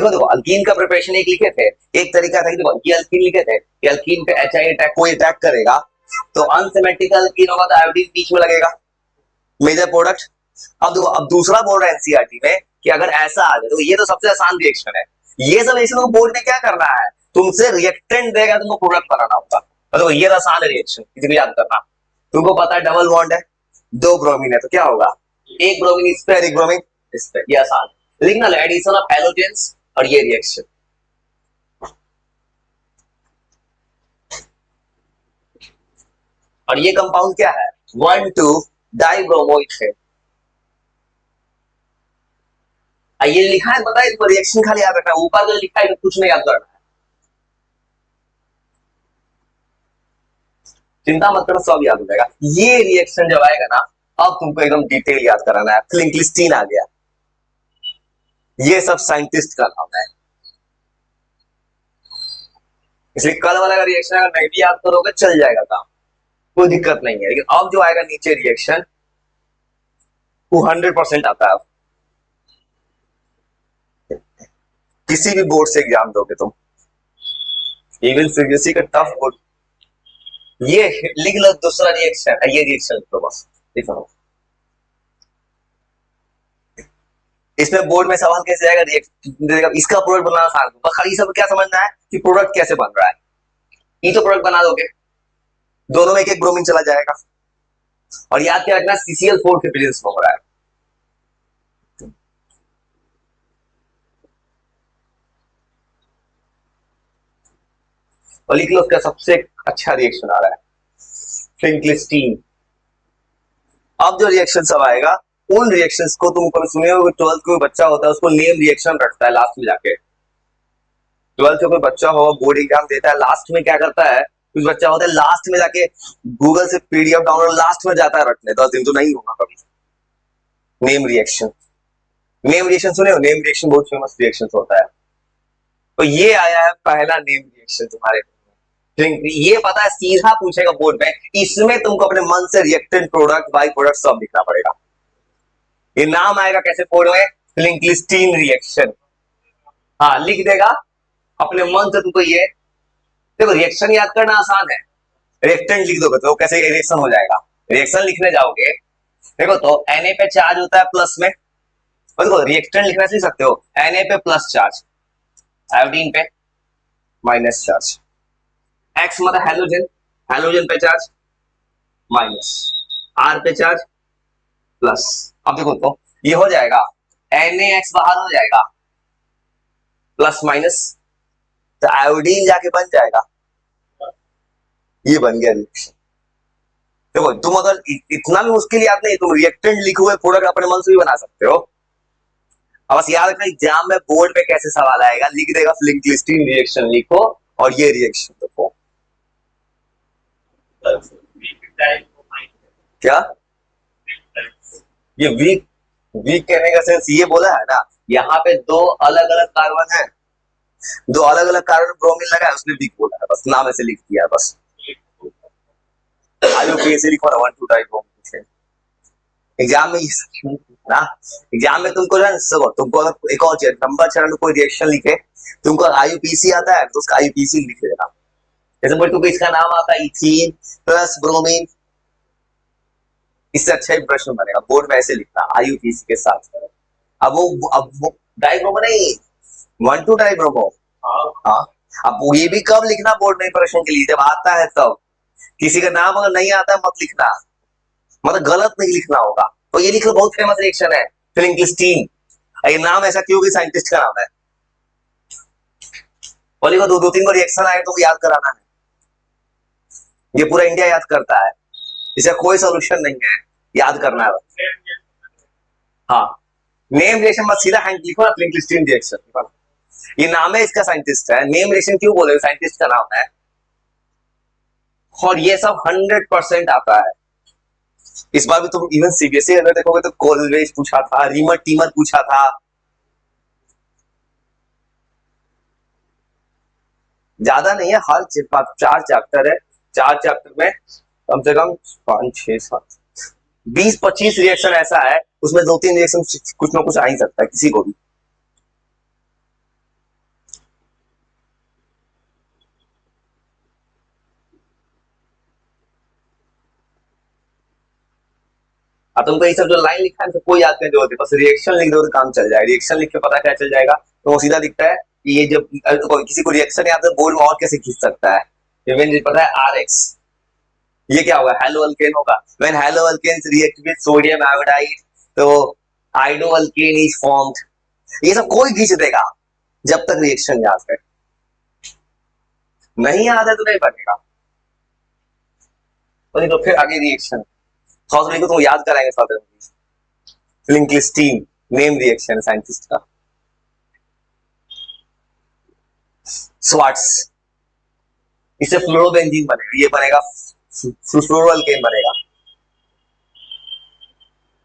देखो देखो अल्कीन का प्रिपरेशन एक लिखे थे, एक तरीका था कि देखो ये अल्कीन लिखे थे कि अल्कीन पे एचआई अटैक कोई अटैक करेगा तो अनसिमेट्रिकल अल्कीन होगा तो आयोडीन बीच में लगेगा, मेजर प्रोडक्ट। अब देखो अब दूसरा बोल रहा है एनसीईआरटी में कि अगर ऐसा आ जाए तो ये तो सबसे आसान रिएक्शन है। ये सब रिएक्शन को बोर्ड ने क्या करना है, तुमसे रिएक्टेंट देगा, तुमको प्रोडक्ट बनाना होगा। तो देखो ये तो आसान है रिएक्शन, किसी को याद करना। तुमको पता है डबल बॉन्ड है, दो ब्रोमीन है तो क्या होगा, एक ब्रोमीन इस पे एक ब्रोमीन इस पे, ये आसान। लिखना एडिशन ऑफ हैलोजेंस और ये रिएक्शन। और ये कंपाउंड क्या है, 1,2 डाइब्रोमोइथेन। ये लिखा है पता है, इसको रिएक्शन खाली याद रखना, ऊपर जो लिखा है तो कुछ नहीं याद करना है, चिंता मत करो सब याद हो जाएगा। ये रिएक्शन जब आएगा ना, अब तुमको एकदम डिटेल याद कराना है। फ्लिंकलिस्टीन आ गया, ये सब साइंटिस्ट का नाम है, इसलिए कल वाला रिएक्शन अगर नहीं भी याद करोगे चल जाएगा काम, कोई दिक्कत नहीं है। लेकिन अब जो आएगा नीचे रिएक्शन वो 100% आता है। किसी भी बोर्ड से एग्जाम दोगे तुम, इवन सीबीएसई का टफ बोर्ड, ये लिख लो दूसरा रिएक्शन, ये रिएक्शन लिख लो बस, लिखो। इसमें बोर्ड में सवाल कैसे आएगा, रिएक्शन इसका प्रोडक्ट बनाना आसान, बस खाली सब क्या समझना है कि प्रोडक्ट कैसे बन रहा है, ये तो प्रोडक्ट बना दोगे, दोनों में एक एक ब्रोमीन चला जाएगा। और याद क्या रखना, CCl4 के प्रेजेंस में हो रहा है। और लिख लो उसका सबसे अच्छा रिएक्शन आ रहा है, फ्लिंकलिस्टीन। अब जो रिएक्शन सब आएगा उन रिएक्शंस को तुम कभी सुने हो, 12th कोई बच्चा होता है उसको नेम रिएक्शन रखता है लास्ट में जाके। 12th कोई बच्चा हो बोर्ड एग्जाम देता है, लास्ट में क्या करता है, कुछ बच्चा होता है लास्ट में जाके गूगल से पीडीएफ डाउनलोड लास्ट में जाता है रखने, 10 दिन तो नहीं होगा कभी। नेम रिएक्शन, नेम रिएक्शन सुने हो, नेम रिएक्शन बहुत फेमस रिएक्शन होता है। तो ये आया है पहला नेम रिएक्शन तुम्हारे, ये पता है सीधा पूछेगा बोर्ड में, इसमें तुमको अपने मन से रिएक्टेंट प्रोडक्ट बाई प्रोडक्ट सब लिखना पड़ेगा। ये नाम आएगा कैसे बोर्ड में, फ्लिंकलिस्टीन रिएक्शन। हाँ लिख देगा अपने मन से तुमको ये, देखो रिएक्शन याद करना आसान है, रिएक्टेंट लिख दोगे तो कैसे रिएक्शन हो जाएगा। रिएक्शन लिखने जाओगे, देखो तो Na पे चार्ज होता है प्लस में, और देखो रिएक्टेंट लिखना सीख सकते हो, Na पे प्लस चार्ज, आयोडीन पे माइनस चार्ज, X मतलब हेलोजन, हेलोजन पे चार्ज माइनस, R पे चार्ज प्लस। अब देखो तो ये हो जाएगा, NaX बाहर हो जाएगा प्लस माइनस, तो आयोडीन जाके बन जाएगा, ये बन गया रिएक्शन। देखो तुम अगर इतना भी मुश्किल याद नहीं, तुम रिएक्टेंट लिखे हुए प्रोडक्ट अपने मन से भी बना सकते हो। अब बस याद रखना एग्जाम में बोर्ड पे कैसे सवाल आएगा, लिख देगा फ्लिंकलिस्टीन रिएक्शन लिखो और ये रिएक्शन देखो। क्या ये वीक, वीक कहने का सेंस ये बोला है ना, यहाँ पे दो अलग अलग कार्बन है, दो अलग अलग कार्बन ब्रोमीन लगा है, उसने वीक बोला है, बस नाम ऐसे लिख दिया है बस। आईयूपीएसी लिखो ना, 1,2 डाइब्रोमीथेन। एग्जाम में ना, एग्जाम में तुमको तुमको अगर एक और चीज नंबर चरण में कोई रिएक्शन लिखे, तुमको आईयूपीसी आता है तो उसका आईयूपीसी लिख देना। जैसे तुमको इसका नाम आता है इथीन प्लस ब्रोमीन, इससे अच्छा ही प्रश्न बनेगा बोर्ड में, ऐसे लिखना आईयूपीसी के साथ। अब वो डाइब्रोमो नहीं, 1,2 डाइब्रोमो। हाँ अब ये भी कब लिखना बोर्ड में प्रश्न के लिए, जब आता है तब। किसी का नाम अगर नहीं आता है मत लिखना, मतलब गलत नहीं लिखना होगा। तो ये लिख लो, बहुत फेमस रिएक्शन है फ्लिंकलिस्टीन, ये नाम ऐसा क्यों कि साइंटिस्ट का नाम है। और लिखो दो तीन को रिएक्शन आए तो याद कराना है, ये पूरा इंडिया याद करता है, इसका कोई सोल्यूशन नहीं है, याद करना है। हाँ नेम रिएक्शन मत सीधा हैंड लिखो ना, फ्लिंकलिस्टीन रिएक्शन, ये नाम है इसका, साइंटिस्ट है। नेम रिएक्शन क्यों बोले, साइंटिस्ट का नाम है। और ये सब 100% आता है। इस बार भी तुम इवन सीबीएसई अगर देखोगे तो कोलवेज पूछा था, रीमर टीमर पूछा था, ज्यादा नहीं है, हर 4 चैप्टर है, 4 चैप्टर में कम से कम 5 6 7 20-25 रिएक्शन ऐसा है, उसमें 2-3 रिएक्शन कुछ ना कुछ आ ही सकता है किसी को भी। अब तुमको ये सब जो लाइन लिखा है तो कोई याद करने की जरूरत है, बस रिएक्शन लिख दो तो काम चल जाएगा। रिएक्शन लिख के पता क्या चल जाएगा, तो वो सीधा दिखता है कि ये जब किसी को रिएक्शन याद है बोर्ड में और कैसे खींच सकता है। इवन पता है RX, ये क्या होगा, हेलो अल्केन होगा। When haloalkanes react with sodium iodide तो आइडो अल्केन इज फॉर्म्ड। ये सब कोई खींच देगा जब तक रिएक्शन याद है। नहीं याद है तो नहीं बनेगा, तो फिर आगे रिएक्शन थॉसली को तो याद कराएंगे साथ में। फिंक्लिस्टीन नेम रिएक्शन साइंटिस्ट का। स्वार्ट्स, इससे फ्लोरोबेंजीन बनेगा, ये बनेगा फ्लोरोअल्केन बनेगा।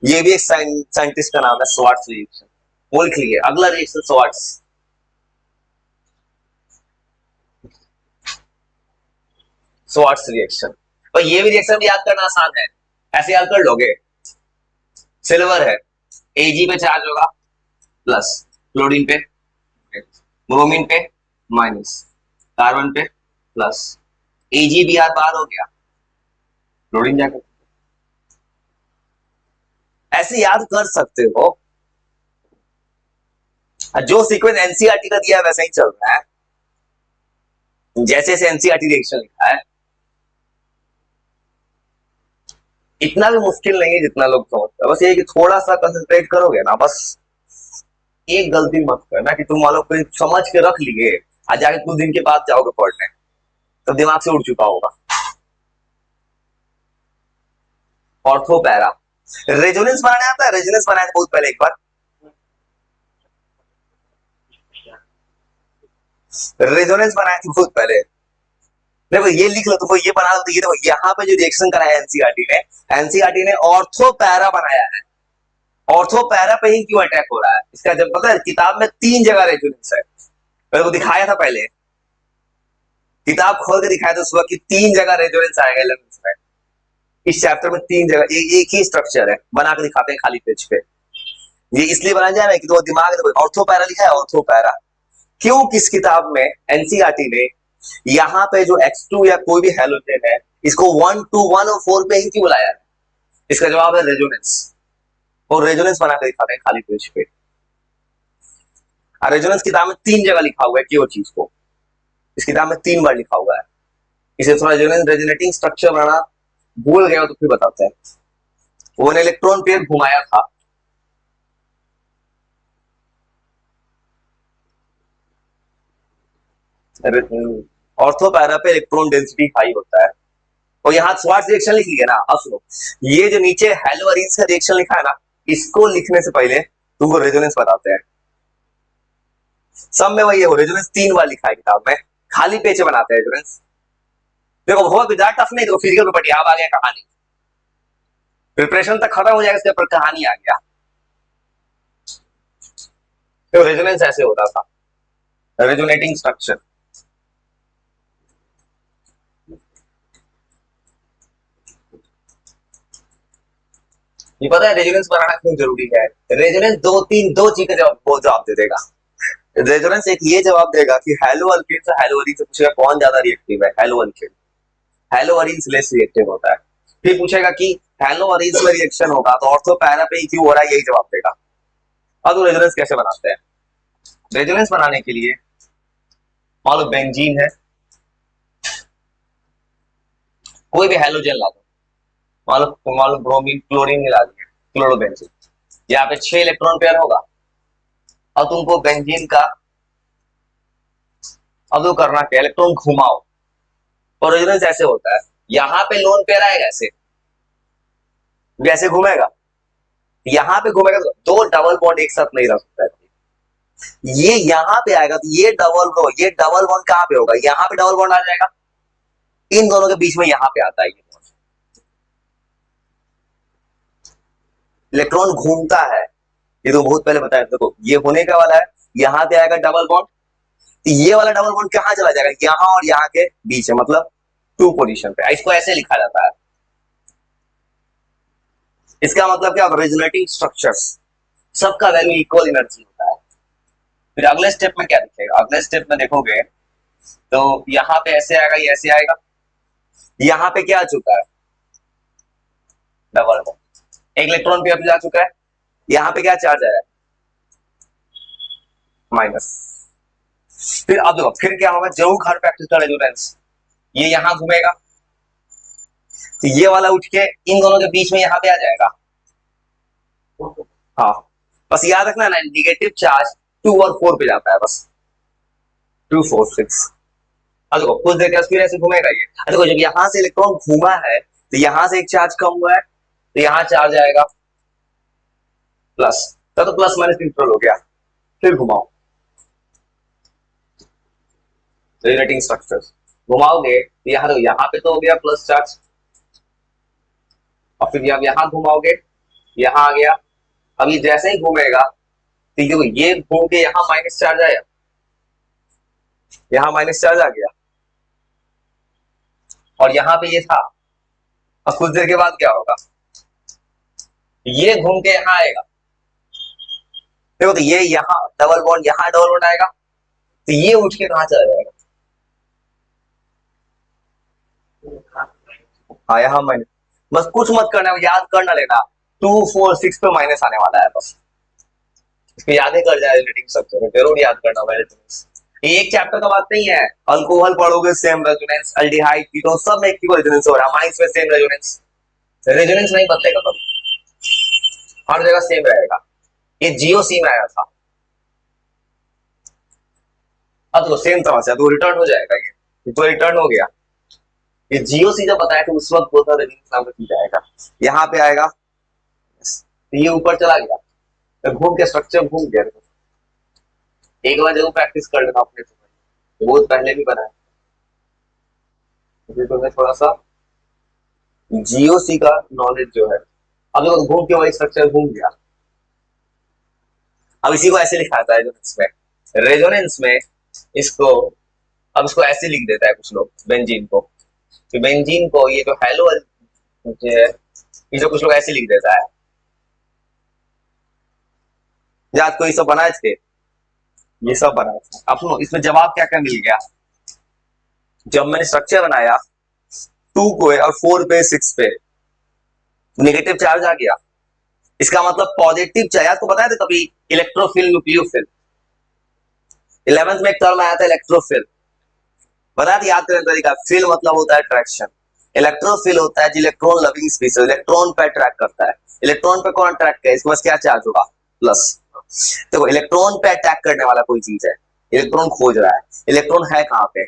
ये भी एक साइंटिस्ट का नाम है, स्वार्ट्स रिएक्शन। वो लिख लीजिए, अगला रिएक्शन स्वार्ट्स। स्वार्ट्स रिएक्शन, और ये भी रिएक्शन भी याद करना आसान है, ऐसे याद कर लोगे। सिल्वर है, Ag पे चार्ज होगा प्लस, क्लोरीन पे, ब्रोमीन पे माइनस, कार्बन पे प्लस, AgBr बाहर हो गया, क्लोरीन जाकर। ऐसे याद कर सकते हो। जो सीक्वेंस एनसीईआरटी का दिया है वैसे ही चल रहा है, जैसे जैसे एनसीईआरटी रिएक्शन लिखा है। इतना भी मुश्किल नहीं है जितना लोग समझते हैं, बस ये कि थोड़ा सा कंसंट्रेट करोगे ना, बस एक गलती मत करना कि तुम मान लो कोई समझ के रख लिए, आज जाके कुछ दिन के बाद जाओगे पढ़ने तो दिमाग से उड़ चुका होगा। ऑर्थो पैरा, रेजोनेंस बनाने आता है, रेजोनेंस बनाया बहुत पहले एक बार। रेजोनेंस बनाया थी बहुत पहले। देखो ये लिख लो, तुमको ये बना दो, ये देखो यहाँ पे जो रिएक्शन कराया एनसीईआरटी ने ऑर्थो पैरा बनाया है। ऑर्थो पैरा पे ही क्यों अटैक हो रहा है, इसका जब पता है किताब में 3 जगह रेजोनेंस है, मेरे को दिखाया था पहले, किताब खोल के दिखाया था उस वक्त कि 3 जगह रेजोनेंस आएगा एलिमेंट्स में। इस चैप्टर में 3 जगह एक ही स्ट्रक्चर है, बना के दिखाते हैं खाली पेज पे। ये इसलिए बनाया जा रहा है कि तो दिमाग में ऑर्थो पैरा लिखा है, ऑर्थो पैरा क्यों, किस किताब में एनसीईआरटी ने यहाँ पे जो X2 या कोई भी हैलोजन है इसको 1, 2, 1 और 4 पे ही क्यों बुलाया है? इसका जवाब है रेजोनेंस, और रेजोनेंस बना कर दिखाते हैं खाली पेज पे। रेजोनेंस किताब में 3 जगह लिखा हुआ है कि वो चीज को, इस किताब में 3 बार लिखा हुआ है। इसे थोड़ा रेजोनेटिंग स्ट्रक्चर बनाना भूल गया तो फिर बताते हैं। वो ने इलेक्ट्रॉन पेयर घुमाया था, ऑर्थो पैरा पे इलेक्ट्रॉन डेंसिटी हाई होता है। और यहाँ स्वार्ट्स रिएक्शन लिख लिया ना, अब सुनो, ये जो नीचे हेलो अरीज का रिएक्शन लिखा है ना, इसको लिखने से पहले तुमको रेजोनेंस बताते हैं। सब में वही है, रेजोनेंस 3 बार लिखा है किताब में, खाली पेज बनाते हैं रेजोनेंस। देखो बहुत ज्यादा टफ नहीं, देखो फिजिकल प्रॉपर्टी अब आ गया कहानी, प्रिपरेशन तक खत्म हो जाएगा, इसके ऊपर कहानी आ गया। तो रेजोनेंस ऐसे होता था, रेजोनेटिंग स्ट्रक्चर। ये पता है रेजोनेंस बनाना क्यों जरूरी है? रेजोनेंस दो चीज का जवाब दे देगा। रेजोनेंस एक ये जवाब देगा कि हेलो अल्केन से हेलो अरीन से पूछेगा कौन ज्यादा रिएक्टिव है, hello alkane. Hello Areen less reactive होता है। फिर पूछेगा कि हेलो अरीन में रिएक्शन होगा तो ऑर्थो पैरा पे ही क्यों हो रहा है, यही जवाब देगा। अब तो रेजोनेंस कैसे बनाते हैं? रेजोनेंस बनाने के लिए मान लो बेंजीन है, कोई भी हेलोजन ला दो, मान लो ब्रोमीन क्लोरीन मिला दिया, क्लोरोबेंजीन, यहाँ पे 6 इलेक्ट्रॉन पेयर होगा। और तुमको बेंजीन का अब तो करना क्या, इलेक्ट्रॉन घुमाओ, और रेजोनेंस ऐसे होता है, यहाँ पे लोन पेयर आएगा ऐसे, वैसे घूमेगा, यहाँ पे घूमेगा, तो 2 डबल बॉन्ड एक साथ नहीं रख सकता है। ये यहाँ पे आएगा तो ये डबल बॉन्ड कहाँ पे होगा, यहाँ पे डबल बॉन्ड आ जाएगा, इन दोनों के बीच में यहाँ पे आता है ये बॉन्ड। इलेक्ट्रॉन घूमता है, ये तो बहुत पहले बताया, देखो ये होने का वाला है, यहाँ पे आएगा डबल बॉन्ड, ये वाला डबल बॉन्ड कहाँ चला जाएगा, यहाँ और यहाँ के बीच में, मतलब 2 पोजीशन पे। इसको ऐसे लिखा जाता है। इसका मतलब क्या होगा, रेजोनेटिंग स्ट्रक्चर्स सबका वैल्यू इक्वल एनर्जी होता है। फिर अगले स्टेप में क्या दिखेगा, अगले स्टेप में देखोगे तो यहाँ पे ऐसे आएगा, ये ऐसे आएगा, यहाँ पे क्या आ चुका है, डबल बॉन्ड, एक इलेक्ट्रॉन पेयर पे जा चुका है, यहाँ पे क्या चार्ज आया, माइनस। फिर अब देखो फिर क्या होगा, जो घर प्रैक्टिस का रेजोनेंस, ये यहां घूमेगा, तो ये वाला उठ के इन दोनों के बीच में यहाँ पे आ जाएगा। हाँ, बस याद रखना ना, निगेटिव चार्ज 2 और 4 पे जाता है बस, 2 4 6। अब देखो कुछ देर के बाद फिर ऐसे घूमेगा ये। अब देखो जब यहां से इलेक्ट्रॉन घूमा है तो यहां से एक चार्ज कम हुआ है, तो यहाँ चार्ज आएगा प्लस, तो प्लस माइनस न्यूट्रल हो गया। फिर घुमाओ, रिलेटिंग स्ट्रक्चर्स घुमाओगे तो यहाँ पे तो हो गया प्लस चार्ज, और फिर अब यहाँ घुमाओगे, यहाँ आ गया। अब ये जैसे ही घूमेगा तो देखो ये घूम के यहाँ माइनस चार्ज आया, यहाँ माइनस चार्ज आ गया, और यहाँ पे ये था। अब कुछ देर के बाद क्या होगा, ये घूम के यहाँ आएगा, देखो तो ये यहाँ डबल बॉन्ड, यहाँ डबल बॉन्ड आएगा, तो ये उठ के कहाँ चला जाएगा, हाँ यहाँ माइनस। बस कुछ मत करना, याद करना लेना, 2 4 6 पे माइनस आने वाला है बस, इसको याद ही कर जाए, रिलेटिंग स्ट्रक्चर जरूर याद करना भाई। ये एक चैप्टर का बात नहीं है, अल्कोहल पढ़ोगे सेम रेजोनेंस, अल्डिहाइड कीटोन सब में इक्वल रेजोनेंस हो रहा है, अमाइंस में सेम रेजोनेंस, रेजोनेंस नहीं बदलेगा कभी, हर जगह सेम रहेगा। ये जीओसी में आया था, अब तो सेम समस्या, तो रिटर्न हो जाएगा, ये तो रिटर्न हो गया। ये जीओसी जब बताया तो उस वक्त बोलता रेजोनेंस नाम की जाएगा, यहाँ पे आएगा, तो ये ऊपर चला गया, तो घूम के स्ट्रक्चर घूम गया। एक बार जरूर प्रैक्टिस कर लेना अपने से, बहुत पहले भी बनाया, तो मैं थोड़ा सा जीओसी का नॉलेज जो है, अब देखो घूम के वही स्ट्रक्चर घूम गया। अब इसी को ऐसे लिखा था रेजोनेंस में, रेजोनेंस में इसको, अब इसको ऐसे लिख देता है कुछ लोग बेंजीन को, कि बेंजीन को ये जो हेलो है, ये जो कुछ लोग ऐसे लिख देता है, याद को ये सब बनाए थे, ये सब बनाए थे। अब सुनो इसमें जवाब क्या क्या मिल गया, जब मैंने स्ट्रक्चर बनाया 2 को और 4 पे 6 पे नेगेटिव चार्ज आ गया, इसका मतलब पॉजिटिव चार्ज, आपको बताया था कभी इलेक्ट्रोफिल न्यूक्लियोफिल, 11th में एक टर्म आया था इलेक्ट्रोफिल, बता दी, याद करने का तरीका, फिल मतलब होता है अट्रैक्शन, इलेक्ट्रोफिल होता है इलेक्ट्रॉन लविंग स्पीसीज, इलेक्ट्रॉन पे अट्रैक्ट करता है, इलेक्ट्रॉन पे कौन अट्रैक्ट करे, इसके पास क्या चार्ज होगा, प्लस। देखो इलेक्ट्रॉन पे अटैक करने वाला कोई चीज है, इलेक्ट्रॉन खोज रहा है, इलेक्ट्रॉन है कहां पे,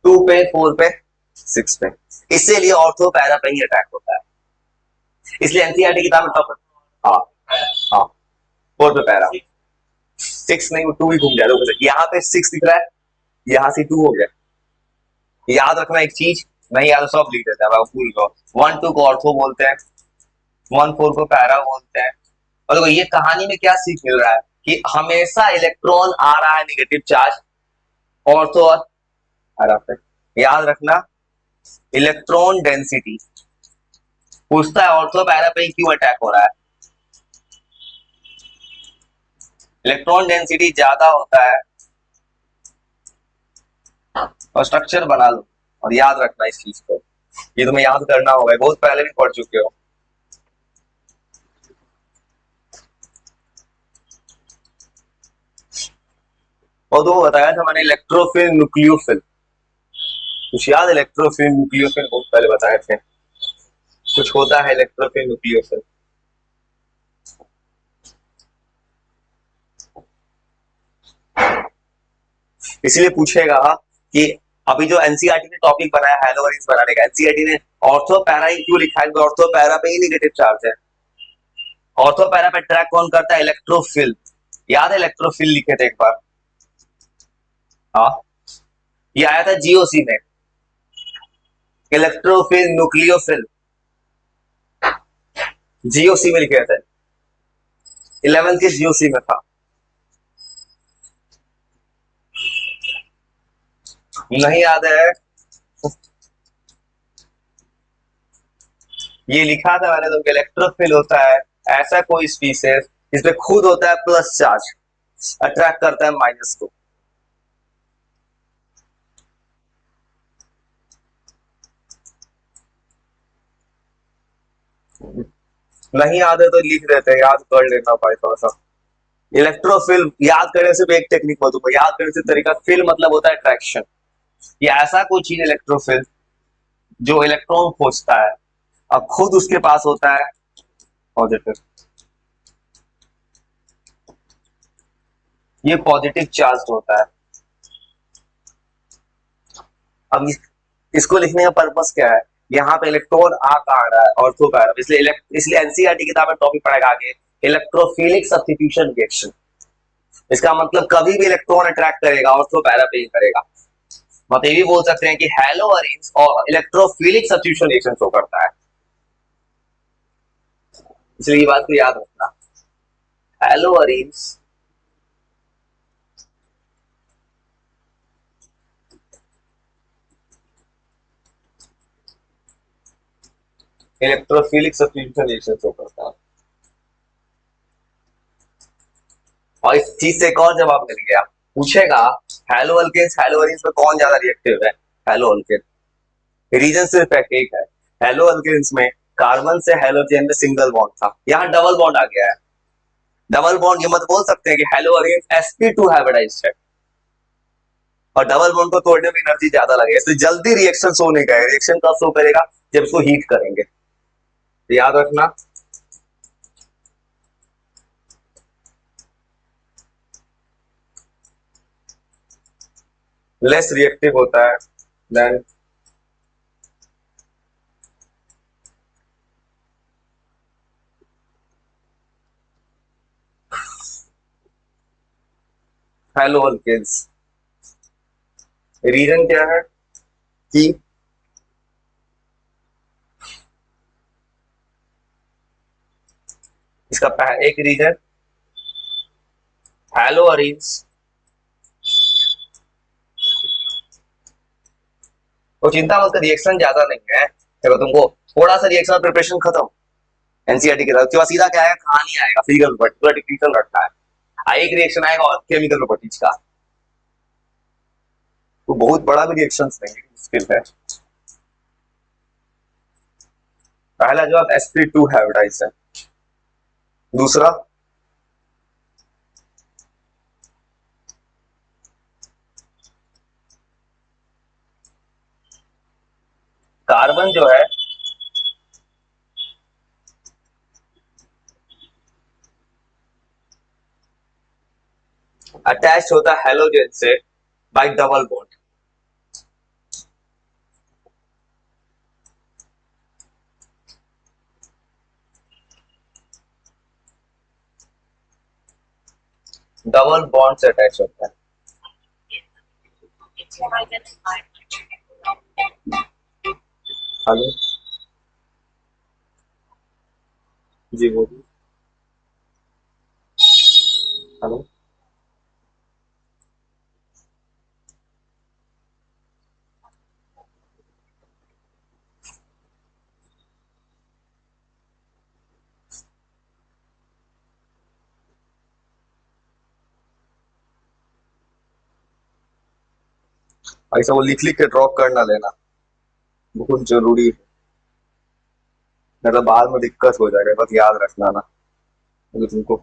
2 पे 4 पे 6 पे, इसीलिए ऑर्थो पैरा पे ही अटैक होता है, इसलिए एनसीईआरटी किताब में टॉप। हाँ हाँ, 4 पे पैरा, 6 नहीं, 2 ही घूम गया, यहाँ पे 6 दिख रहा है, यहाँ से 2 हो गया। याद रखना एक चीज, नहीं याद सब लिख देता है भूल को, 1 2 को ऑर्थो बोलते हैं, 1 4 को पैरा बोलते हैं। और देखो ये कहानी में क्या सीख मिल रहा है, कि हमेशा इलेक्ट्रॉन आ रहा है नेगेटिव चार्ज ऑर्थो और पैरा पे, याद रखना। इलेक्ट्रॉन डेंसिटी पूछता है ऑर्थो पैरा पे क्यों अटैक हो रहा है, इलेक्ट्रॉन डेंसिटी ज्यादा होता है, और स्ट्रक्चर बना लो, और याद रखना इस चीज को, ये तुम्हें याद करना होगा, बहुत पहले भी पढ़ चुके हो। और तो वो बताया था मैंने इलेक्ट्रोफिल न्यूक्लियोफिल, कुछ याद, इलेक्ट्रोफिल न्यूक्लियोफिल बहुत पहले बताए थे, कुछ होता है इलेक्ट्रोफिल न्यूक्लियोफिल, इसलिए पूछेगा कि अभी जो एनसीईआरटी ने टॉपिक बनाया हैलोजन्स बनाने का, एनसीईआरटी ने ऑर्थो पैरा ही क्यों लिखा है, ऑर्थो पैरा पे ही नेगेटिव चार्ज है, ऑर्थो पैरा पे ट्रैक कौन करता है, इलेक्ट्रोफिल, याद है इलेक्ट्रोफिल लिखे थे एक बार, हाँ, ये आया था जीओसी में, इलेक्ट्रोफिल न्यूक्लियोफिल, जीओसी में लिखे थे, 11th के जीओसी में था, नहीं याद है, ये लिखा था मैंने तुमको, इलेक्ट्रोफिल होता है ऐसा कोई स्पीसीज जिसमें खुद होता है प्लस चार्ज, अट्रैक्ट करता है माइनस को, नहीं याद है तो लिख देते हैं, याद कर लेना भाई थोड़ा सा। इलेक्ट्रोफिल याद करने से भी एक टेक्निक बताऊंगा, याद करने से तरीका, फिल मतलब होता है अट्रैक्शन। ये ऐसा कोई चीज इलेक्ट्रोफिल जो इलेक्ट्रॉन खोजता है और खुद उसके पास होता है पॉजिटिव, ये पॉजिटिव चार्ज होता है। अब इसको लिखने का पर्पस क्या है, यहाँ पे इलेक्ट्रॉन आ कहाँ रहा है, ऑर्थो पे आ रहा है, इसलिए एनसीईआरटी किताब में टॉपिक पढ़ेगा आगे इलेक्ट्रोफिलिक सब्स्टिट्यूशन रिएक्शन। इसका मतलब कभी भी इलेक्ट्रॉन अट्रैक्ट करेगा, ऑर्थो पैरा पे ही करेगा। मतलब ये भी बोल सकते हैं कि हेलो अरेंज और इलेक्ट्रोफिलिक सब्स्टिट्यूशन रिएक्शन शो करता है, इसलिए ये बात को याद रखना। Hello arrange electrophilic substitution reaction show करता है। और इस चीज से एक और जवाब मिल गया, पूछेगा हेलो अल्केन्स हेलो अरेंज में कौन ज्यादा रिएक्टिव है। हेलो अल्केन, रीजन सिर्फ एक है, हेलो अल्केन्स में कार्बन से हेलोजन में सिंगल बॉन्ड था, यहाँ डबल बॉन्ड आ गया है। डबल बॉन्ड ये मत बोल सकते हैं कि हेलो अरेंज sp2 हाइब्रिडाइज्ड है, और डबल बॉन्ड को तोड़ने में एनर्जी ज्यादा लगेगा, इसलिए जल्दी रिएक्शन शो नहीं करेगा। रिएक्शन कब शो करेगा, जब इसको हीट करेंगे, तो याद रखना। लेस रिएक्टिव होता है देन हेलो अल्केन्स। रीजन क्या है कि इसका एक रीजन हेलो अरेंज तो चिंता मत कर, रिएक्शन ज्यादा नहीं है, देखो तुमको थोड़ा सा रिएक्शन प्रिपरेशन खत्म एनसीईआरटी के साथ, उसके बाद सीधा क्या आएगा, कहानी आएगा फिजिकल प्रॉपर्टी, पूरा डिफिनेशन रखना है, एक रिएक्शन आएगा और केमिकल प्रॉपर्टीज का, तो बहुत बड़ा भी रिएक्शन नहीं है, मुश्किल है। पहला जवाब sp2 हाइब्रिडाइज है। दूसरा कार्बन जो है अटैच होता है हेलोजन से bye double bond. Double bond से अटैच होता है। हेलो जी बोलिए। हेलो ऐसा वो लिख लिख के ड्रॉप करना लेना बहुत जरूरी है, नहीं तो बाद में दिक्कत हो जाएगा, बस याद रखना ना अगर तुमको।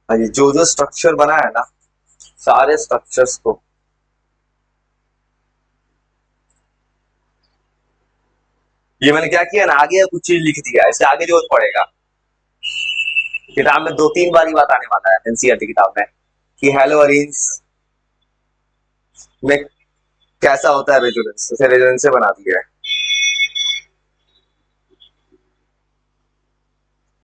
हाँ जी, जो जो स्ट्रक्चर बना है ना, सारे स्ट्रक्चर्स को ये मैंने क्या किया ना, आगे कुछ चीज लिख दिया, इससे आगे जो पड़ेगा किताब में दो तीन बार ही बात आने वाला है एनसीईआरटी किताब में कि हेलो अरेंज में कैसा होता है रेजोनेंस, उसे रेजोनेंस से बना दिया है।